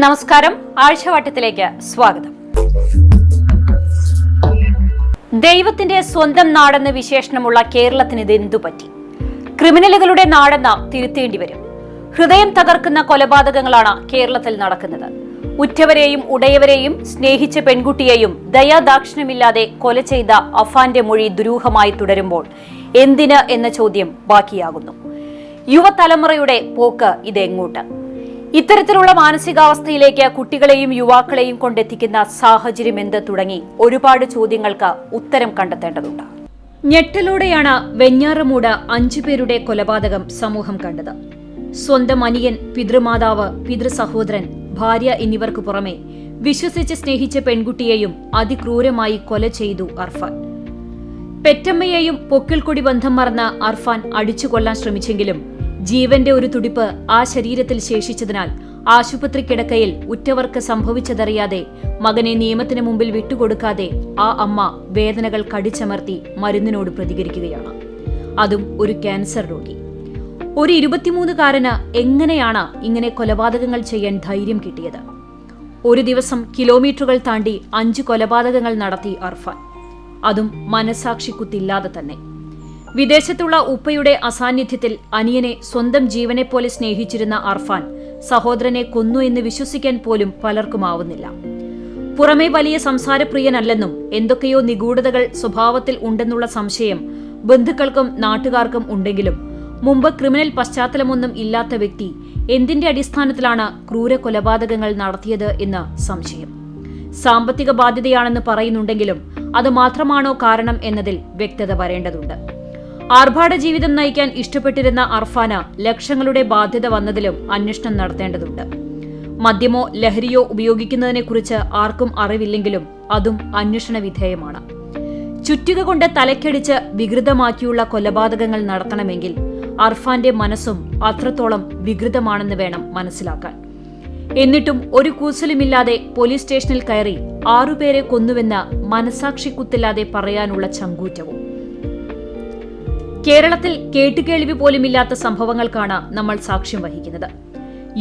നമസ്കാരം, ആഴ്ചവട്ടത്തിലേക്ക് സ്വാഗതം. ദൈവത്തിന്റെ സ്വന്തം നാടെന്ന് വിശേഷണമുള്ള കേരളത്തിന് ഇതെന്തു പറ്റി? ക്രിമിനലുകളുടെ നാടെന്ന് തിരുത്തേണ്ടി വരും. ഹൃദയം തകർക്കുന്ന കൊലപാതകങ്ങളാണ് കേരളത്തിൽ നടക്കുന്നത്. ഉറ്റവരെയും ഉടയവരെയും സ്നേഹിച്ച പെൺകുട്ടിയെയും ദയാദാക്ഷിണ്യമില്ലാതെ കൊല ചെയ്ത അഫാന്റെ മൊഴി ദുരൂഹമായി തുടരുമ്പോൾ എന്തിന് എന്ന ചോദ്യം ബാക്കിയാകുന്നു. യുവതലമുറയുടെ പോക്ക് ഇതെങ്ങോട്ട്? ഇത്തരത്തിലുള്ള മാനസികാവസ്ഥയിലേക്ക് കുട്ടികളെയും യുവാക്കളെയും കൊണ്ടെത്തിക്കുന്ന സാഹചര്യം എന്ത് തുടങ്ങി ഒരുപാട് ചോദ്യങ്ങൾക്ക് ഉത്തരം കണ്ടെത്തേണ്ടതുണ്ട്. ഞെട്ടലോടെയാണ് വെഞ്ഞാറമൂട് 5 പേരുടെ കൊലപാതകം സമൂഹം കണ്ടത്. സ്വന്തം അനിയൻ, പിതൃമാതാവ്, പിതൃസഹോദരൻ, ഭാര്യ എന്നിവർക്ക് പുറമെ വിശ്വസിച്ച് സ്നേഹിച്ച പെൺകുട്ടിയെയും അതിക്രൂരമായി കൊല ചെയ്തു അർഫാൻ. പെറ്റമ്മയെയും പൊക്കിൾക്കൊടി ബന്ധം മറന്ന് അർഫാൻ അടിച്ചു കൊല്ലാൻ ശ്രമിച്ചെങ്കിലും ജീവന്റെ ഒരു തുടിപ്പ് ആ ശരീരത്തിൽ ശേഷിച്ചതിനാൽ ആശുപത്രി കിടക്കയിൽ ഉറ്റവർക്ക് സംഭവിച്ചതറിയാതെ മകനെ നിയമത്തിന് മുമ്പിൽ വിട്ടുകൊടുക്കാതെ ആ അമ്മ വേദനകൾ കടിച്ചമർത്തി മരുന്നിനോട് പ്രതികരിക്കുകയാണ്. അതും ഒരു ക്യാൻസർ രോഗി. ഒരു 23-കാരന് എങ്ങനെയാണ് ഇങ്ങനെ കൊലപാതകങ്ങൾ ചെയ്യാൻ ധൈര്യം കിട്ടിയത്? ഒരു ദിവസം കിലോമീറ്ററുകൾ താണ്ടി 5 കൊലപാതകങ്ങൾ നടത്തി അർഫാൻ. അതും മനസാക്ഷിക്കുത്തില്ലാതെ തന്നെ. വിദേശത്തുള്ള ഉപ്പയുടെ അസാന്നിധ്യത്തിൽ അനിയനെ സ്വന്തം ജീവനെപ്പോലെ സ്നേഹിച്ചിരുന്ന അർഫാൻ സഹോദരനെ കൊന്നു എന്ന് വിശ്വസിക്കാൻ പോലും പലർക്കുമാവുന്നില്ല. പുറമേ വലിയ സംസാരപ്രിയനല്ലെന്നും എന്തൊക്കെയോ നിഗൂഢതകൾ സ്വഭാവത്തിൽ ഉണ്ടെന്നുള്ള സംശയം ബന്ധുക്കൾക്കും നാട്ടുകാർക്കും ഉണ്ടെങ്കിലും മുമ്പ് ക്രിമിനൽ പശ്ചാത്തലമൊന്നും ഇല്ലാത്ത വ്യക്തി എന്തിന്റെ അടിസ്ഥാനത്തിലാണ് ക്രൂര കൊലപാതകങ്ങൾ നടത്തിയത് എന്ന് സംശയം. സാമ്പത്തിക ബാധ്യതയാണെന്ന് പറയുന്നുണ്ടെങ്കിലും അത് മാത്രമാണോ കാരണം എന്നതിൽ വ്യക്തത വരേണ്ടതുണ്ട്. ആർഭാട ജീവിതം നയിക്കാൻ ഇഷ്ടപ്പെട്ടിരുന്ന അർഫാന ലക്ഷങ്ങളുടെ ബാധ്യത വന്നതിലും അന്വേഷണം നടത്തേണ്ടതുണ്ട്. മദ്യമോ ലഹരിയോ ഉപയോഗിക്കുന്നതിനെക്കുറിച്ച് ആർക്കും അറിവില്ലെങ്കിലും അതും അന്വേഷണ വിധേയമാണ്. ചുറ്റിക കൊണ്ട് തലക്കടിച്ച് വികൃതമാക്കിയുള്ള കൊലപാതകങ്ങൾ നടത്തണമെങ്കിൽ അർഫാന്റെ മനസ്സും അത്രത്തോളം വികൃതമാണെന്ന് വേണം മനസ്സിലാക്കാൻ. എന്നിട്ടും ഒരു കൂസലുമില്ലാതെ പോലീസ് സ്റ്റേഷനിൽ കയറി 6 പേരെ കൊന്നുവെന്ന മനസാക്ഷിക്കുത്തില്ലാതെ പറയാനുള്ള ചങ്കൂറ്റവും. കേരളത്തിൽ കേട്ടുകേൾവി പോലുമില്ലാത്ത സംഭവങ്ങൾക്കാണ് നമ്മൾ സാക്ഷ്യം വഹിക്കുന്നത്.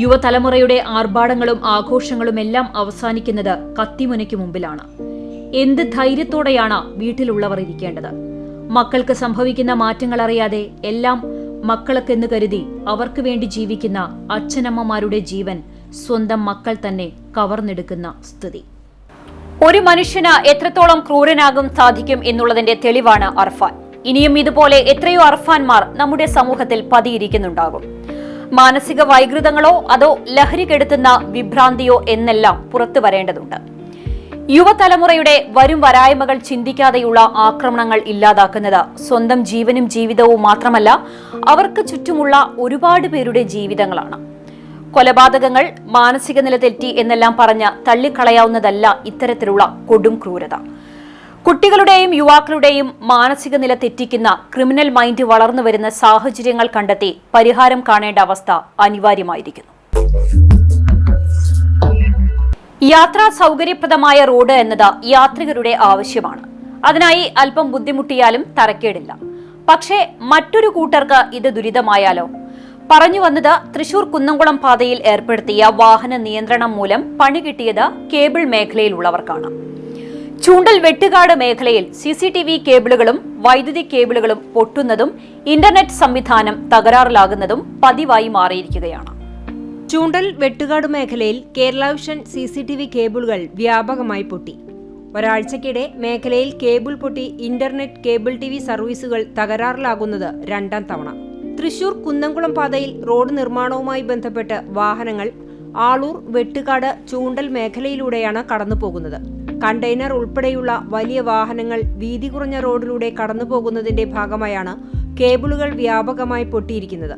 യുവതലമുറയുടെ ആർഭാടങ്ങളും ആഘോഷങ്ങളും എല്ലാം അവസാനിക്കുന്നത് കത്തിമുനയ്ക്ക് മുമ്പിലാണ്. എന്ത് ധൈര്യത്തോടെയാണ് വീട്ടിലുള്ളവർ ഇരിക്കേണ്ടത്? മക്കൾക്ക് സംഭവിക്കുന്ന മാറ്റങ്ങൾ അറിയാതെ എല്ലാം മക്കൾക്കെന്ന് കരുതി അവർക്ക് വേണ്ടി ജീവിക്കുന്ന അച്ഛനമ്മമാരുടെ ജീവൻ സ്വന്തം മക്കൾ തന്നെ കവർന്നെടുക്കുന്ന സ്ഥിതി. ഒരു മനുഷ്യന് എത്രത്തോളം ക്രൂരനാകും സാധിക്കും എന്നുള്ളതിന്റെ തെളിവാണ് അർഫാൻ. ഇനിയും ഇതുപോലെ എത്രയോ അർഫാൻമാർ നമ്മുടെ സമൂഹത്തിൽ പതിയിരിക്കുന്നുണ്ടാകും. മാനസിക വൈകൃതങ്ങളോ അതോ ലഹരി കെടുത്തുന്ന വിഭ്രാന്തിയോ എന്നെല്ലാം പുറത്തു വരേണ്ടതുണ്ട്. യുവതലമുറയുടെ വരും വരായ്മകൾ ചിന്തിക്കാതെയുള്ള ആക്രമണങ്ങൾ ഇല്ലാതാക്കുന്നത് സ്വന്തം ജീവനും ജീവിതവും മാത്രമല്ല, അവർക്ക് ചുറ്റുമുള്ള ഒരുപാട് പേരുടെ ജീവിതങ്ങളാണ്. കൊലപാതകങ്ങൾ മാനസിക നില തെറ്റി എന്നെല്ലാം പറഞ്ഞ് തള്ളിക്കളയാവുന്നതല്ല ഇത്തരത്തിലുള്ള കൊടും ക്രൂരത. കുട്ടികളുടെയും യുവാക്കളുടെയും മാനസിക നില തെറ്റിക്കുന്ന ക്രിമിനൽ മൈൻഡ് വളർന്നു വരുന്ന സാഹചര്യങ്ങൾ കണ്ടെത്തി പരിഹാരം കാണേണ്ട അവസ്ഥ അനിവാര്യമായിരിക്കുന്നു. യാത്രാ സൗകര്യപ്രദമായ റോഡ് എന്നത് യാത്രികരുടെ ആവശ്യമാണ്. അതിനായി അല്പം ബുദ്ധിമുട്ടിയാലും തരക്കേടില്ല. പക്ഷേ മറ്റൊരു കൂട്ടർക്ക് ഇത് ദുരിതമായാലോ? പറഞ്ഞു വന്നത് തൃശൂർ കുന്നംകുളം പാതയിൽ ഏർപ്പെടുത്തിയ വാഹന നിയന്ത്രണം മൂലം പണി കിട്ടിയത് കേബിൾ മേഖലയിലുള്ളവർക്കാണ്. ചൂണ്ടൽ വെട്ടുകാട് മേഖലയിൽ CCTV കേബിളുകളും വൈദ്യുതി കേബിളുകളും പൊട്ടുന്നതും ഇന്റർനെറ്റ് സംവിധാനം തകരാറിലാകുന്നതും പതിവായി മാറിയിരിക്കുകയാണ്. ചൂണ്ടൽ വെട്ടുകാട് മേഖലയിൽ കേരള വിഷൻ CCTV കേബിളുകൾ വ്യാപകമായി പൊട്ടി. ഒരാഴ്ചക്കിടെ മേഖലയിൽ കേബിൾ പൊട്ടി ഇന്റർനെറ്റ് കേബിൾ TV സർവീസുകൾ തകരാറിലാകുന്നത് 2ാം തവണ. തൃശൂർ കുന്നംകുളം പാതയിൽ റോഡ് നിർമ്മാണവുമായി ബന്ധപ്പെട്ട് വാഹനങ്ങൾ ആളൂർ, വെട്ടുകാട്, ചൂണ്ടൽ മേഖലയിലൂടെയാണ് കടന്നുപോകുന്നത്. കണ്ടെയ്നർ ഉൾപ്പെടെയുള്ള വലിയ വാഹനങ്ങൾ വീതി കുറഞ്ഞ റോഡിലൂടെ കടന്നുപോകുന്നതിന്റെ ഭാഗമായാണ് കേബിളുകൾ വ്യാപകമായി പൊട്ടിയിരിക്കുന്നത്.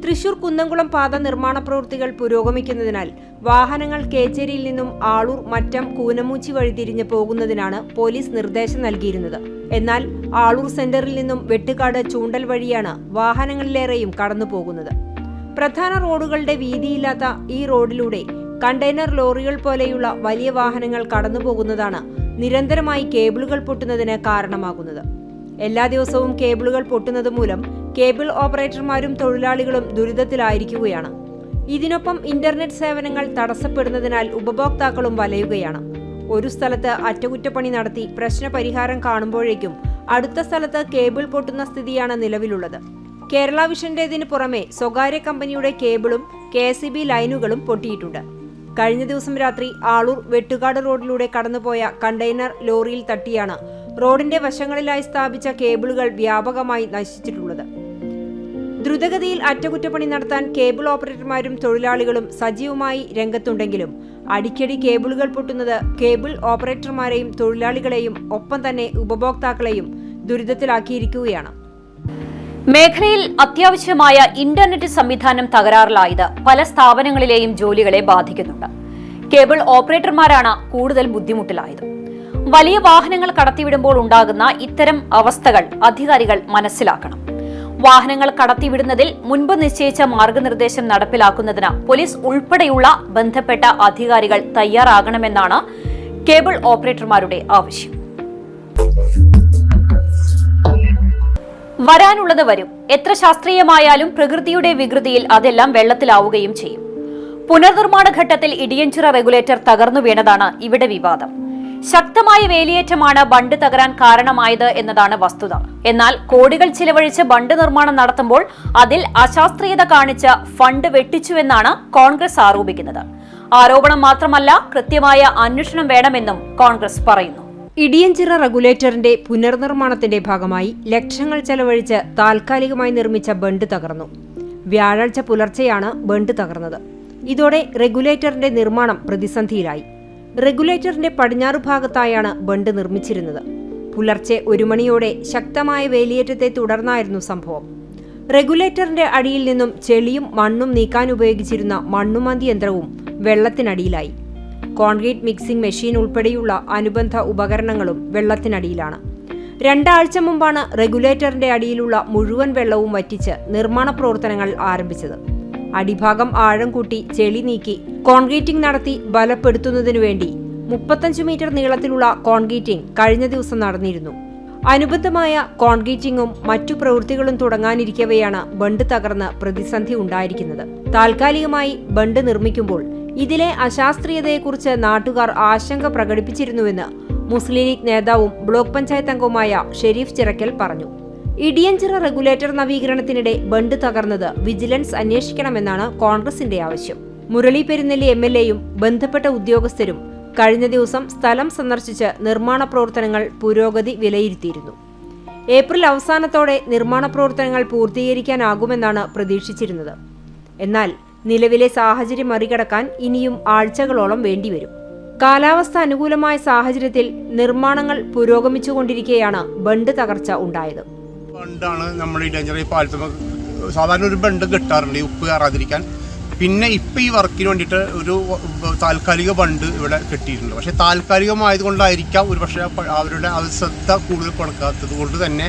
തൃശൂർ കുന്നംകുളം പാത നിർമ്മാണ പ്രവൃത്തികൾ പുരോഗമിക്കുന്നതിനാൽ വാഹനങ്ങൾ കേച്ചേരിയിൽ നിന്നും ആളൂർ, മറ്റം, കൂനമൂച്ചി വഴി തിരിഞ്ഞ് പോകുന്നതിനാണ് പോലീസ് നിർദ്ദേശം നൽകിയിരുന്നത്. എന്നാൽ ആളൂർ സെന്ററിൽ നിന്നും വെട്ടുകാട്, ചൂണ്ടൽ വഴിയാണ് വാഹനങ്ങളിലേറെയും കടന്നുപോകുന്നത്. പ്രധാന റോഡുകളുടെ വീതിയില്ലാത്ത ഈ റോഡിലൂടെ കണ്ടെയ്നർ ലോറികൾ പോലെയുള്ള വലിയ വാഹനങ്ങൾ കടന്നുപോകുന്നതാണ് നിരന്തരമായി കേബിളുകൾ പൊട്ടുന്നതിന് കാരണമാകുന്നത്. എല്ലാ ദിവസവും കേബിളുകൾ പൊട്ടുന്നത് മൂലം കേബിൾ ഓപ്പറേറ്റർമാരും തൊഴിലാളികളും ദുരിതത്തിലായിരിക്കുകയാണ്. ഇതിനൊപ്പം ഇന്റർനെറ്റ് സേവനങ്ങൾ തടസ്സപ്പെടുന്നതിനാൽ ഉപഭോക്താക്കളും വലയുകയാണ്. ഒരു സ്ഥലത്ത് അറ്റകുറ്റപ്പണി നടത്തി പ്രശ്നപരിഹാരം കാണുമ്പോഴേക്കും അടുത്ത സ്ഥലത്ത് കേബിൾ പൊട്ടുന്ന സ്ഥിതിയാണ് നിലവിലുള്ളത്. കേരള വിഷന്റേതിന് പുറമെ സ്വകാര്യ കമ്പനിയുടെ കേബിളും KSEB ലൈനുകളും പൊട്ടിയിട്ടുണ്ട്. കഴിഞ്ഞ ദിവസം രാത്രി ആളൂർ വെട്ടുകാട് റോഡിലൂടെ കടന്നുപോയ കണ്ടെയ്നർ ലോറിയിൽ തട്ടിയാണ് റോഡിന്റെ വശങ്ങളിലായി സ്ഥാപിച്ച കേബിളുകൾ വ്യാപകമായി നശിച്ചിട്ടുള്ളത്. ദ്രുതഗതിയിൽ അറ്റകുറ്റപ്പണി നടത്താൻ കേബിൾ ഓപ്പറേറ്റർമാരും തൊഴിലാളികളും സജീവമായി രംഗത്തുണ്ടെങ്കിലും അടിക്കടി കേബിളുകൾ പൊട്ടുന്നത് കേബിൾ ഓപ്പറേറ്റർമാരെയും തൊഴിലാളികളെയും ഒപ്പം തന്നെ ഉപഭോക്താക്കളെയും ദുരിതത്തിലാക്കിയിരിക്കുകയാണ്. മേഖലയിൽ അത്യാവശ്യമായ ഇന്റർനെറ്റ് സംവിധാനം തകരാറിലായത് പല സ്ഥാപനങ്ങളിലെയും ജോലികളെ ബാധിക്കുന്നുണ്ട്. കേബിൾ ഓപ്പറേറ്റർമാരാണ് കൂടുതൽ ബുദ്ധിമുട്ടിലായത്. വലിയ വാഹനങ്ങൾ കടത്തിവിടുമ്പോൾ ഉണ്ടാകുന്ന ഇത്തരം അവസ്ഥകൾ അധികാരികൾ മനസ്സിലാക്കണം. വാഹനങ്ങൾ കടത്തിവിടുന്നതിൽ മുൻപ് നിശ്ചയിച്ച മാർഗനിർദ്ദേശം നടപ്പിലാക്കുന്നതിന് പോലീസ് ഉൾപ്പെടെയുള്ള ബന്ധപ്പെട്ട അധികാരികൾ തയ്യാറാകണമെന്നാണ് കേബിൾ ഓപ്പറേറ്റർമാരുടെ ആവശ്യം. വരാനുള്ളത് വരും. എത്ര ശാസ്ത്രീയമായാലും പ്രകൃതിയുടെ വികൃതിയിൽ അതെല്ലാം വെള്ളത്തിലാവുകയും ചെയ്യും. പുനർനിർമ്മാണ ഘട്ടത്തിൽ ഇടിയഞ്ചിറ റെഗുലേറ്റർ തകർന്നു വീണതാണ് ഇവിടെ വിവാദം. ശക്തമായ വേലിയേറ്റമാണ് ബണ്ട് തകരാൻ കാരണമായത് എന്നതാണ് വസ്തുത. എന്നാൽ കോടികൾ ചിലവഴിച്ച് ബണ്ട് നിർമ്മാണം നടത്തുമ്പോൾ അതിൽ അശാസ്ത്രീയത കാണിച്ച് ഫണ്ട് വെട്ടിച്ചുവെന്നാണ് കോൺഗ്രസ് ആരോപിക്കുന്നത്. ആരോപണം മാത്രമല്ല, കൃത്യമായ അന്വേഷണം വേണമെന്നും കോൺഗ്രസ് പറയുന്നു. ഇടിയഞ്ചിറ റെഗുലേറ്ററിന്റെ പുനർനിർമ്മാണത്തിന്റെ ഭാഗമായി ലക്ഷങ്ങൾ ചെലവഴിച്ച് താൽക്കാലികമായി നിർമ്മിച്ച ബണ്ട് തകർന്നു. വ്യാഴാഴ്ച പുലർച്ചെയാണ് ബണ്ട് തകർന്നത്. ഇതോടെ റെഗുലേറ്ററിന്റെ നിർമ്മാണം പ്രതിസന്ധിയിലായി. റെഗുലേറ്ററിന്റെ പടിഞ്ഞാറു ഭാഗത്തായാണ് ബണ്ട് നിർമ്മിച്ചിരുന്നത്. പുലർച്ചെ 1 മണിയോടെ ശക്തമായ വേലിയേറ്റത്തെ തുടർന്നായിരുന്നു സംഭവം. റെഗുലേറ്ററിന്റെ അടിയിൽ നിന്നും ചെളിയും മണ്ണും നീക്കാൻ ഉപയോഗിച്ചിരുന്ന മണ്ണുമാന്തി യന്ത്രവും വെള്ളത്തിനടിയിലായി. കോൺക്രീറ്റ് മിക്സിംഗ് മെഷീൻ ഉൾപ്പെടെയുള്ള അനുബന്ധ ഉപകരണങ്ങളും വെള്ളത്തിനടിയിലാണ്. 2 ആഴ്ച മുമ്പാണ് റെഗുലേറ്ററിന്റെ അടിയിലുള്ള മുഴുവൻ വെള്ളവും വറ്റിച്ച് നിർമ്മാണ പ്രവർത്തനങ്ങൾ ആരംഭിച്ചത്. അടിഭാഗം ആഴം കൂട്ടി ചെളി നീക്കി കോൺക്രീറ്റിംഗ് നടത്തി ബലപ്പെടുത്തുന്നതിനു വേണ്ടി 35 മീറ്റർ നീളത്തിലുള്ള കോൺക്രീറ്റിംഗ് കഴിഞ്ഞ ദിവസം നടന്നിരുന്നു. അനുബന്ധമായ കോൺക്രീറ്റിംഗും മറ്റു പ്രവൃത്തികളും തുടങ്ങാനിരിക്കവെയാണ് ബണ്ട് തകർന്ന് പ്രതിസന്ധി ഉണ്ടായിരിക്കുന്നത്. താൽക്കാലികമായി ബണ്ട് നിർമ്മിക്കുമ്പോൾ ഇതിലെ അശാസ്ത്രീയതയെക്കുറിച്ച് നാട്ടുകാർ ആശങ്ക പ്രകടിപ്പിച്ചിരുന്നുവെന്ന് മുസ്ലിം ലീഗ് നേതാവും ബ്ലോക്ക് പഞ്ചായത്ത് അംഗവുമായ ഷെരീഫ് ചിറക്കൽ പറഞ്ഞു. ഇടിയഞ്ചിറ റെഗുലേറ്റർ നവീകരണത്തിനിടെ ബണ്ട് തകർന്നത് വിജിലൻസ് അന്വേഷിക്കണമെന്നാണ് കോൺഗ്രസിന്റെ ആവശ്യം. മുരളി പെരുന്നെല്ലി MLAയും ബന്ധപ്പെട്ട ഉദ്യോഗസ്ഥരും കഴിഞ്ഞ ദിവസം സ്ഥലം സന്ദർശിച്ച് നിർമ്മാണ പ്രവർത്തനങ്ങൾ പുരോഗതി വിലയിരുത്തിയിരുന്നു. ഏപ്രിൽ അവസാനത്തോടെ നിർമ്മാണ പ്രവർത്തനങ്ങൾ പൂർത്തീകരിക്കാനാകുമെന്നാണ് പ്രതീക്ഷിച്ചിരുന്നത്. എന്നാൽ നിലവിലെ സാഹചര്യം മറികടക്കാൻ ഇനിയും ആഴ്ചകളോളം വേണ്ടിവരും. കാലാവസ്ഥ അനുകൂലമായ സാഹചര്യത്തിൽ നിർമ്മാണങ്ങൾ പുരോഗമിച്ചുകൊണ്ടിരിക്കെയാണ് ബണ്ട് തകർച്ച ഉണ്ടായത്. ബണ്ടാണ് നമ്മുടെ ഇടിയഞ്ചിറ പാലത്തുമ്പോൾ സാധാരണ ഒരു ബണ്ട് കിട്ടാറുണ്ട് ഈ ഉപ്പ് കയറാതിരിക്കാൻ. പിന്നെ ഇപ്പം ഈ വർക്കിന് വേണ്ടിയിട്ട് ഒരു താൽക്കാലിക ബണ്ട് ഇവിടെ കെട്ടിയിട്ടുണ്ട്. പക്ഷേ താൽക്കാലികമായതുകൊണ്ടായിരിക്കാം ഒരു പക്ഷേ അവരുടെ ശ്രദ്ധ കൂടുതൽ കൊടുക്കാത്തത് കൊണ്ട് തന്നെ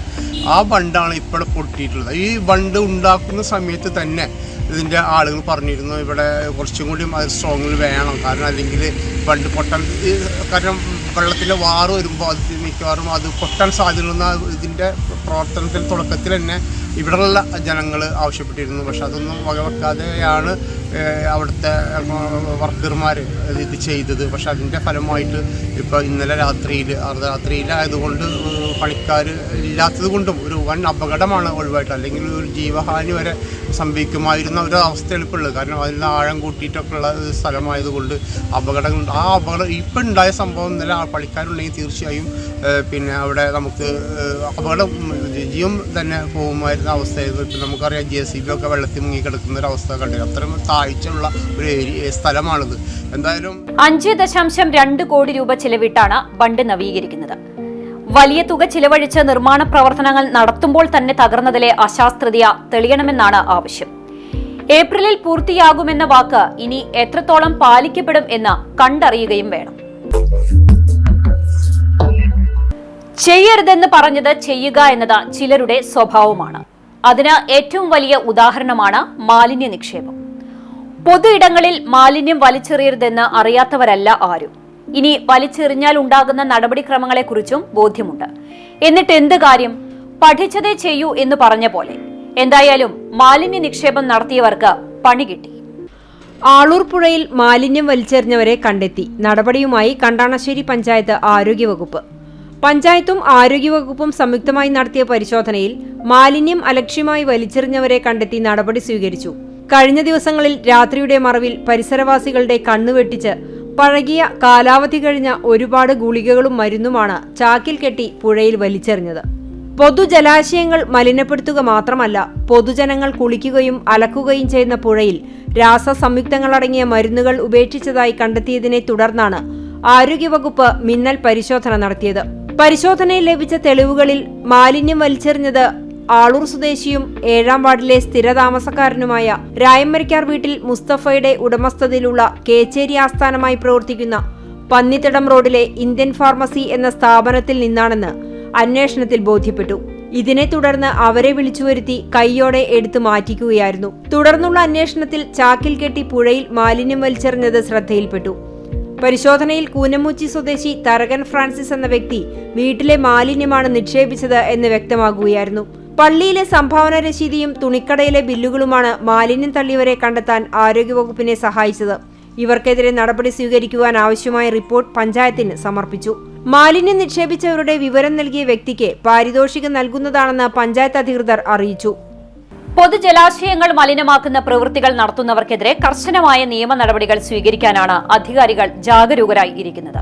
ആ ബണ്ടാണ് ഇപ്പോൾ പൊട്ടിയിട്ടുള്ളത്. ഈ ബണ്ട് ഉണ്ടാക്കുന്ന സമയത്ത് തന്നെ ഇതിൻ്റെ ആളുകൾ പറഞ്ഞിരുന്നു ഇവിടെ കുറച്ചും കൂടി സ്ട്രോങ്ങിൽ വേണം, കാരണം അല്ലെങ്കിൽ ബണ്ട് പൊട്ടാൻ, കാരണം വെള്ളത്തിൻ്റെ വാറ് വരുമ്പോൾ അത് മിക്കവാറും അത് പൊട്ടാൻ സാധ്യതയുള്ള ഇതിൻ്റെ പ്രവർത്തനത്തിൽ തുടക്കത്തിൽ തന്നെ ഇവിടെയുള്ള ജനങ്ങൾ ആവശ്യപ്പെട്ടിരുന്നു. പക്ഷെ അതൊന്നും വകവെക്കാതെയാണ് അവിടുത്തെ വർക്കർമാർ ഇത് ചെയ്തത്. പക്ഷെ അതിൻ്റെ ഫലമായിട്ട് ഇപ്പോൾ ഇന്നലെ അർദ്ധരാത്രിയിലായതുകൊണ്ട് പണിക്കാർ ഇല്ലാത്തത് കൊണ്ടും ഒരു വൻ അപകടമാണ് ഒഴിവായിട്ട്, അല്ലെങ്കിൽ ഒരു ജീവഹാനി വരെ സംഭവിക്കുമായിരുന്ന ഒരു അവസ്ഥയാണ് ഇപ്പോൾ ഉള്ളത്. കാരണം അതിൽ ആഴം കൂട്ടിയിട്ടൊക്കെ ഉള്ള സ്ഥലമായതുകൊണ്ട് അപകടങ്ങൾ, ആ അപകടം ഇപ്പം ഉണ്ടായ സംഭവം ഇന്നലെ പണിക്കാരുണ്ടെങ്കിൽ തീർച്ചയായും പിന്നെ അവിടെ നമുക്ക് അപകടം ജീവൻ തന്നെ പോകുമായിരുന്ന അവസ്ഥയായിരുന്നു. ഇപ്പം നമുക്കറിയാം JCB ഒക്കെ വെള്ളത്തിൽ മുങ്ങിക്കിടക്കുന്ന ഒരു അവസ്ഥ കണ്ടില്ല. അത്രയും താഴ്ചയുള്ള ഒരു സ്ഥലമാണിത്. എന്തായാലും 5.2 കോടി രൂപ ചിലവിട്ടാണ് ബണ്ട് നവീകരിക്കുന്നത്. വലിയ തുക ചിലവഴിച്ച് നിർമ്മാണ പ്രവർത്തനങ്ങൾ നടത്തുമ്പോൾ തന്നെ തകർന്നതിലെ അശാസ്ത്രത തെളിയണമെന്നാണ് ആവശ്യം. ഏപ്രിലിൽ പൂർത്തിയാകുമെന്ന വാക്ക് ഇനി എത്രത്തോളം പാലിക്കപ്പെടും എന്ന് കണ്ടറിയുകയും വേണം. ചെയ്യരുതെന്ന് പറഞ്ഞത് ചെയ്യുക എന്നത് ചിലരുടെ സ്വഭാവമാണ്. അതിന് ഏറ്റവും വലിയ ഉദാഹരണമാണ് മാലിന്യ നിക്ഷേപം. പൊതു ഇടങ്ങളിൽ മാലിന്യം വലിച്ചെറിയരുതെന്ന് അറിയാത്തവരല്ല ആരും. ഇനി വലിച്ചെറിഞ്ഞാൽ ഉണ്ടാകുന്ന നടപടിക്രമങ്ങളെക്കുറിച്ചും ബോധ്യമുണ്ട്. എന്നിട്ട് എന്ത് കാര്യം? പഠിച്ചതേ ചെയ്യൂ എന്ന് പറഞ്ഞ പോലെ. എന്തായാലും മാലിന്യ നിക്ഷേപം നടത്തിയവർക്ക് പണി കിട്ടി. ആളൂർ പുഴയിൽ മാലിന്യം വലിച്ചെറിഞ്ഞവരെ കണ്ടെത്തി. നടപടിയുമായി കണ്ടാണശ്ശേരി പഞ്ചായത്ത് ആരോഗ്യവകുപ്പ്. പഞ്ചായത്തും ആരോഗ്യവകുപ്പും സംയുക്തമായി നടത്തിയ പരിശോധനയിൽ മാലിന്യം അലക്ഷ്യമായി വലിച്ചെറിഞ്ഞവരെ കണ്ടെത്തി നടപടി സ്വീകരിച്ചു. കഴിഞ്ഞ ദിവസങ്ങളിൽ രാത്രിയുടെ മറവിൽ പരിസരവാസികളുടെ കണ്ണുവെട്ടിച്ച് പഴകിയ കാലാവധി കഴിഞ്ഞ ഒരുപാട് ഗുളികകളും മരുന്നുമാണ് ചാക്കിൽ കെട്ടി പുഴയിൽ വലിച്ചെറിഞ്ഞത്. പൊതുജലാശയങ്ങൾ മലിനപ്പെടുത്തുക മാത്രമല്ല, പൊതുജനങ്ങൾ കുളിക്കുകയും അലക്കുകയും ചെയ്യുന്ന പുഴയിൽ രാസസംയുക്തങ്ങളടങ്ങിയ മരുന്നുകൾ ഉപേക്ഷിച്ചതായി കണ്ടെത്തിയതിനെ തുടർന്നാണ് ആരോഗ്യവകുപ്പ് മിന്നൽ പരിശോധന നടത്തിയത്. പരിശോധനയിൽ ലഭിച്ച തെളിവുകളിൽ മാലിന്യം വലിച്ചെറിഞ്ഞത് ആളൂർ സ്വദേശിയും 7-ാം വാർഡിലെ സ്ഥിരതാമസക്കാരനുമായ രായമരിക്കാർ വീട്ടിൽ മുസ്തഫയുടെ ഉടമസ്ഥതയിലുള്ള കേച്ചേരി ആസ്ഥാനമായി പ്രവർത്തിക്കുന്ന പന്നിത്തടം റോഡിലെ ഇന്ത്യൻ ഫാർമസി എന്ന സ്ഥാപനത്തിൽ നിന്നാണെന്ന് അന്വേഷണത്തിൽ ബോധ്യപ്പെട്ടു. ഇതിനെ തുടർന്ന് അവരെ വിളിച്ചുവരുത്തി കൈയോടെ എടുത്തു മാറ്റിക്കുകയായിരുന്നു. തുടർന്നുള്ള അന്വേഷണത്തിൽ ചാക്കിൽ കെട്ടി പുഴയിൽ മാലിന്യം വലിച്ചെറിഞ്ഞത് ശ്രദ്ധയിൽപ്പെട്ടു. പരിശോധനയിൽ കൂനമുച്ചി സ്വദേശി തരകൻ ഫ്രാൻസിസ് എന്ന വ്യക്തി വീട്ടിലെ മാലിന്യമാണ് നിക്ഷേപിച്ചത് എന്ന് വ്യക്തമാകുകയായിരുന്നു. പള്ളിയിലെ സംഭാവന രശീതിയും തുണിക്കടയിലെ ബില്ലുകളുമാണ് മാലിന്യം തള്ളിയവരെ കണ്ടെത്താൻ ആരോഗ്യവകുപ്പിനെ സഹായിച്ചത്. ഇവർക്കെതിരെ നടപടി സ്വീകരിക്കുവാൻ ആവശ്യമായ റിപ്പോർട്ട് പഞ്ചായത്തിന് സമർപ്പിച്ചു. മാലിന്യം നിക്ഷേപിച്ചവരുടെ വിവരം നൽകിയ വ്യക്തിക്ക് പാരിതോഷികം നൽകുന്നതാണെന്ന് പഞ്ചായത്ത് അധികൃതർ അറിയിച്ചു. പൊതുജലാശയങ്ങൾ മലിനമാക്കുന്ന പ്രവൃത്തികൾ നടത്തുന്നവർക്കെതിരെ കർശനമായ നിയമ നടപടികൾ സ്വീകരിക്കാനാണ് അധികാരികൾ ജാഗരൂകരായി ഇരിക്കുന്നത്.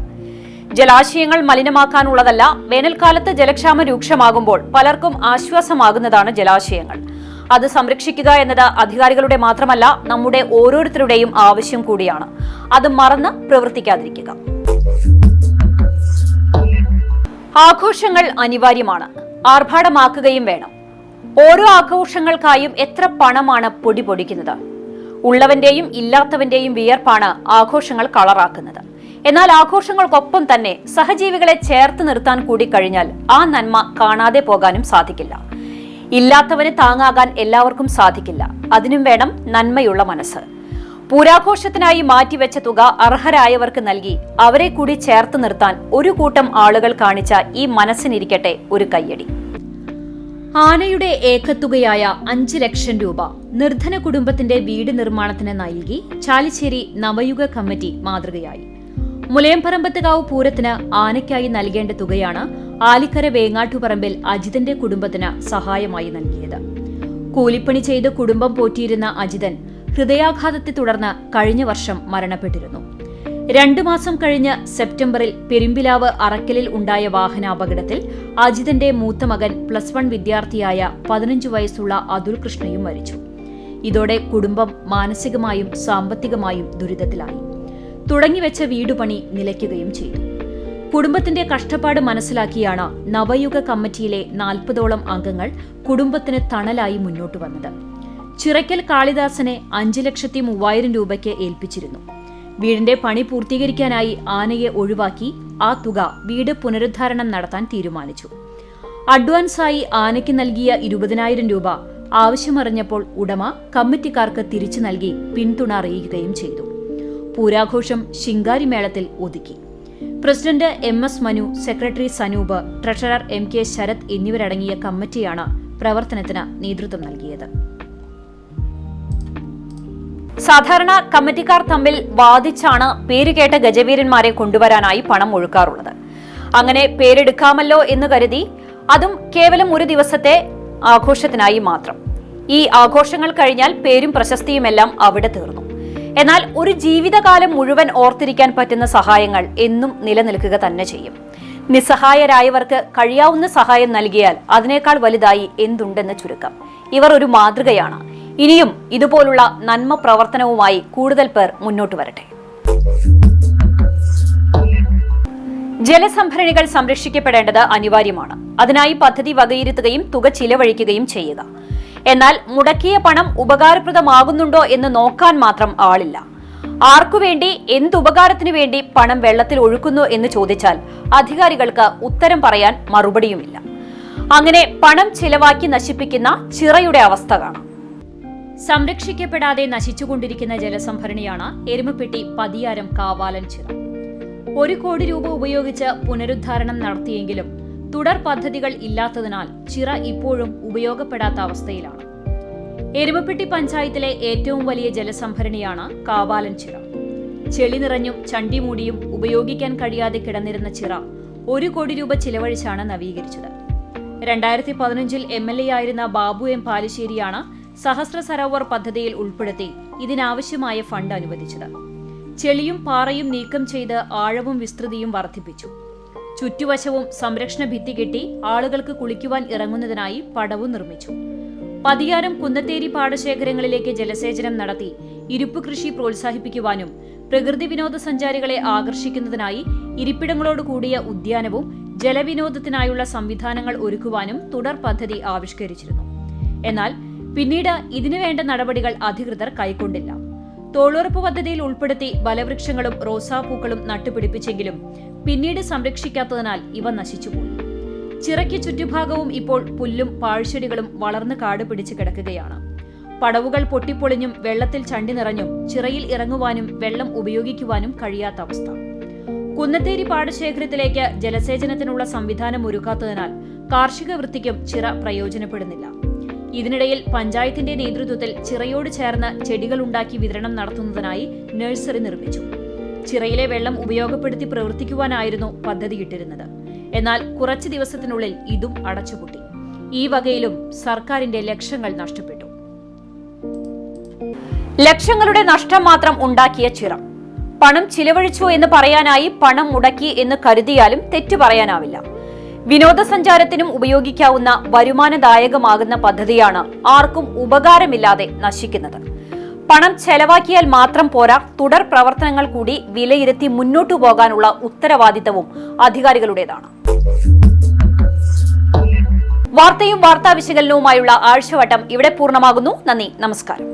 ജലാശയങ്ങൾ മലിനമാക്കാനുള്ളതല്ല, വേനൽക്കാലത്ത് ജലക്ഷാമം രൂക്ഷമാകുമ്പോൾ പലർക്കും ആശ്വാസമാകുന്നതാണ് ജലാശയങ്ങൾ. അത് സംരക്ഷിക്കുക എന്നത് അധികാരികളുടെ മാത്രമല്ല, നമ്മുടെ ഓരോരുത്തരുടെയും ആവശ്യം കൂടിയാണ്. അത് മറന്ന് പ്രവർത്തിക്കാതിരിക്കുക. ആഘോഷങ്ങൾ അനിവാര്യമാണ്, ആർഭാടമാക്കുകയും വേണം. ഓരോ ആഘോഷങ്ങൾക്കായും എത്ര പണമാണ് പൊടിപൊടിക്കുന്നത്. ഉള്ളവന്റെയും ഇല്ലാത്തവന്റെയും വിയർപ്പാണ് ആഘോഷങ്ങൾ കളറാക്കുന്നത്. എന്നാൽ ആഘോഷങ്ങൾക്കൊപ്പം തന്നെ സഹജീവികളെ ചേർത്ത് നിർത്താൻ കൂടി കഴിഞ്ഞാൽ ആ നന്മ കാണാതെ പോകാനും സാധിക്കില്ല. ഇല്ലാത്തവന് താങ്ങാകാൻ എല്ലാവർക്കും സാധിക്കില്ല. അതിനും വേണം നന്മയുള്ള മനസ്സ്. പൂരാഘോഷത്തിനായി മാറ്റിവെച്ച തുക അർഹരായവർക്ക് നൽകി അവരെ കൂടി ചേർത്ത് നിർത്താൻ ഒരു കൂട്ടം ആളുകൾ കാണിച്ച ഈ മനസ്സിനിരിക്കട്ടെ ഒരു കയ്യടി. ആനയുടെ ഏക്കത്തുകയായ 5 ലക്ഷം രൂപ നിർധന കുടുംബത്തിന്റെ വീട് നിർമ്മാണത്തിന് നൽകി ചാലിശ്ശേരി നവയുഗ കമ്മിറ്റി മാതൃകയായി. മുലയംപറമ്പത്തുകാവ് പൂരത്തിന് ആനയ്ക്കായി നൽകേണ്ട തുകയാണ് ആലിക്കര വേങ്ങാട്ടുപറമ്പിൽ അജിതന്റെ കുടുംബത്തിന് സഹായമായി നൽകിയത്. കൂലിപ്പണി ചെയ്ത് കുടുംബം പോറ്റിയിരുന്ന അജിതൻ ഹൃദയാഘാതത്തെ തുടർന്ന് കഴിഞ്ഞ വർഷം മരണപ്പെട്ടിരുന്നു. 2 മാസം കഴിഞ്ഞ് സെപ്റ്റംബറിൽ പെരുമ്പിലാവ് അറക്കലിൽ ഉണ്ടായ വാഹനാപകടത്തിൽ അജിതന്റെ മൂത്ത മകൻ +1 വിദ്യാർത്ഥിയായ 15 വയസ്സുള്ള അതുൽ കൃഷ്ണയും മരിച്ചു. ഇതോടെ കുടുംബം മാനസികമായും സാമ്പത്തികമായും ദുരിതത്തിലായി. തുടങ്ങിവെച്ച വീടുപണി നിലയ്ക്കുകയും ചെയ്തു. കുടുംബത്തിന്റെ കഷ്ടപ്പാട് മനസ്സിലാക്കിയാണ് നവയുഗ കമ്മിറ്റിയിലെ 40ഓളം അംഗങ്ങൾ കുടുംബത്തിന് തണലായി മുന്നോട്ടു വന്നത്. ചിറയ്ക്കൽ കാളിദാസനെ 5,03,000 രൂപയ്ക്ക് ഏൽപ്പിച്ചിരുന്നു. വീടിന്റെ പണി പൂർത്തീകരിക്കാനായി ആനയെ ഒഴിവാക്കി ആ തുക വീട് പുനരുദ്ധാരണം നടത്താൻ തീരുമാനിച്ചു. അഡ്വാൻസായി ആനയ്ക്ക് നൽകിയ 20,000 രൂപ ആവശ്യമറിഞ്ഞപ്പോൾ ഉടമ കമ്മിറ്റിക്കാർക്ക് തിരിച്ചു നൽകി പിന്തുണ അറിയിക്കുകയും ചെയ്തു. പൂരാഘോഷം ശിങ്കാരിമേളത്തിൽ ഒതുക്കി. President MS Manu, secretary Sanoop, treasurer MK Sarath എന്നിവരടങ്ങിയ കമ്മിറ്റിയാണ് പ്രവർത്തനത്തിന് നേതൃത്വം നൽകിയത്. സാധാരണ കമ്മിറ്റിക്കാർ തമ്മിൽ വാദിച്ചാണ് പേരുകേട്ട ഗജവീരന്മാരെ കൊണ്ടുവരാനായി പണം ഒഴുക്കാറുള്ളത്. അങ്ങനെ പേരെടുക്കാമല്ലോ എന്ന് കരുതി അതും കേവലം ഒരു ദിവസത്തെ ആഘോഷത്തിനായി മാത്രം. ഈ ആഘോഷങ്ങൾ കഴിഞ്ഞാൽ പേരും പ്രശസ്തിയുമെല്ലാം അവിടെ തീർന്നു. എന്നാൽ ഒരു ജീവിതകാലം മുഴുവൻ ഓർത്തിരിക്കാൻ പറ്റുന്ന സഹായങ്ങൾ എന്നും നിലനിൽക്കുക തന്നെ ചെയ്യും. നിസ്സഹായരായവർക്ക് കഴിയാവുന്ന സഹായം നൽകിയാൽ അതിനേക്കാൾ വലുതായി എന്തുണ്ടെന്ന് ചുരുക്കം. ഇവർ ഒരു മാതൃകയാണ്. ഇനിയും ഇതുപോലുള്ള നന്മ പ്രവർത്തനവുമായി കൂടുതൽ പേർ മുന്നോട്ട് വരട്ടെ. ജലസംഭരണികൾ സംരക്ഷിക്കപ്പെടേണ്ടത് അനിവാര്യമാണ്. അതിനായി പദ്ധതി വകയിരുത്തുകയും തുക ചിലവഴിക്കുകയും ചെയ്യുക. എന്നാൽ മുടക്കിയ പണം ഉപകാരപ്രദമാകുന്നുണ്ടോ എന്ന് നോക്കാൻ മാത്രം ആളില്ല. ആർക്കുവേണ്ടി, എന്തുപകാരത്തിനു വേണ്ടി പണം വെള്ളത്തിൽ ഒഴുക്കുന്നു എന്ന് ചോദിച്ചാൽ അധികാരികൾക്ക് ഉത്തരം പറയാൻ മറുപടിയുമില്ല. അങ്ങനെ പണം ചിലവാക്കി നശിപ്പിക്കുന്ന ചിറയുടെ അവസ്ഥ കാണാം. സംരക്ഷിക്കപ്പെടാതെ നശിച്ചുകൊണ്ടിരിക്കുന്ന ജലസംഭരണിയാണ് എരുമപ്പെട്ടി പതിയാരം കാവാലൻ ചിറ. 1 കോടി രൂപ ഉപയോഗിച്ച് പുനരുദ്ധാരണം നടത്തിയെങ്കിലും തുടർ പദ്ധതികൾ ഇല്ലാത്തതിനാൽ ചിറ ഇപ്പോഴും ഉപയോഗപ്പെടാത്ത അവസ്ഥയിലാണ്. എരുമപ്പെട്ടി പഞ്ചായത്തിലെ ഏറ്റവും വലിയ ജലസംഭരണിയാണ് കാവാലൻ ചിറ. ചെളി നിറഞ്ഞും ചണ്ടി മൂടിയും ഉപയോഗിക്കാൻ കഴിയാതെ കിടന്നിരുന്ന ചിറ 1 കോടി രൂപ ചിലവഴിച്ചാണ് നവീകരിച്ചത്. 2015 MLA ആയിരുന്ന ബാബു എം പാലിശ്ശേരിയാണ് സഹസ്ര സരോവർ പദ്ധതിയിൽ ഉൾപ്പെടുത്തി ഇതിനാവശ്യമായ ഫണ്ട് അനുവദിച്ചത്. ചെളിയും പാറയും നീക്കം ചെയ്ത് ആഴവും വിസ്തൃതിയും വർദ്ധിപ്പിച്ചു. ചുറ്റുവശവും സംരക്ഷണ ഭിത്തി കെട്ടി ആളുകൾക്ക് കുളിക്കുവാൻ ഇറങ്ങുന്നതിനായി പടവും നിർമ്മിച്ചു. പതിയാരം കുന്നത്തേരി പാടശേഖരങ്ങളിലേക്ക് ജലസേചനം നടത്തി ഇരുപ്പ് കൃഷി പ്രോത്സാഹിപ്പിക്കുവാനും പ്രകൃതി വിനോദസഞ്ചാരികളെ ആകർഷിക്കുന്നതിനായി ഇരിപ്പിടങ്ങളോട് കൂടിയ ഉദ്യാനവും ജലവിനോദത്തിനായുള്ള സംവിധാനങ്ങൾ ഒരുക്കുവാനും തുടർ പദ്ധതി ആവിഷ്കരിച്ചിരുന്നു. എന്നാൽ പിന്നീട് ഇതിനുവേണ്ട നടപടികൾ അധികൃതർ കൈക്കൊണ്ടില്ല. തൊഴിലുറപ്പ് പദ്ധതിയിൽ ഉൾപ്പെടുത്തി ബലവൃക്ഷങ്ങളും റോസാപ്പൂക്കളും നട്ടുപിടിപ്പിച്ചെങ്കിലും പിന്നീട് സംരക്ഷിക്കാത്തതിനാൽ ഇവ നശിച്ചുപോയി. ചിറയ്ക്ക് ചുറ്റുഭാഗവും ഇപ്പോൾ പുല്ലും പാഴ്ചെടികളും വളർന്ന് കാട് പിടിച്ച് കിടക്കുകയാണ്. പടവുകൾ പൊട്ടിപ്പൊളിഞ്ഞും വെള്ളത്തിൽ ചണ്ടി നിറഞ്ഞും ചിറയിൽ ഇറങ്ങുവാനും വെള്ളം ഉപയോഗിക്കുവാനും കഴിയാത്ത അവസ്ഥ. കുന്നത്തേരി പാടശേഖരത്തിലേക്ക് ജലസേചനത്തിനുള്ള സംവിധാനം ഒരുക്കാത്തതിനാൽ കാർഷിക വൃത്തിക്കും ചിറ പ്രയോജനപ്പെടുന്നില്ല. ഇതിനിടയിൽ പഞ്ചായത്തിന്റെ നേതൃത്വത്തിൽ ചിറയോട് ചേർന്ന് ചെടികൾ ഉണ്ടാക്കി വിതരണം നടത്തുന്നതിനായി നഴ്സറി നിർമ്മിച്ചു. ചിറയിലെ വെള്ളം ഉപയോഗപ്പെടുത്തി പ്രവർത്തിക്കുവാനായിരുന്നു പദ്ധതിയിട്ടിരുന്നത്. എന്നാൽ കുറച്ചു ദിവസത്തിനുള്ളിൽ ഇതും അടച്ചുപൂട്ടി. ഈ വകയിലും സർക്കാരിന്റെ ലക്ഷങ്ങൾ നഷ്ടപ്പെട്ടു. ലക്ഷങ്ങളുടെ നഷ്ടം മാത്രം ഉണ്ടാക്കിയ ചിറ. പണം ചിലവഴിച്ചു എന്ന് പറയാനായി പണം മുടക്കി എന്ന് കരുതിയാലും തെറ്റു പറയാനാവില്ല. വിനോദസഞ്ചാരത്തിനും ഉപയോഗിക്കാവുന്ന വരുമാനദായകമാകുന്ന പദ്ധതിയാണ് ആർക്കും ഉപകാരമില്ലാതെ നശിക്കുന്നത്. പണം ചെലവാക്കിയാൽ മാത്രം പോരാ, തുടർ പ്രവർത്തനങ്ങൾ കൂടി വിലയിരുത്തി മുന്നോട്ടു പോകാനുള്ള ഉത്തരവാദിത്തവും അധികാരികളുടേതാണ്. വാർത്തയും വാർത്താ വിശകലനവുമായുള്ള ആഴ്ചവട്ടം ഇവിടെ പൂർണ്ണമാകുന്നു. നന്ദി, നമസ്കാരം.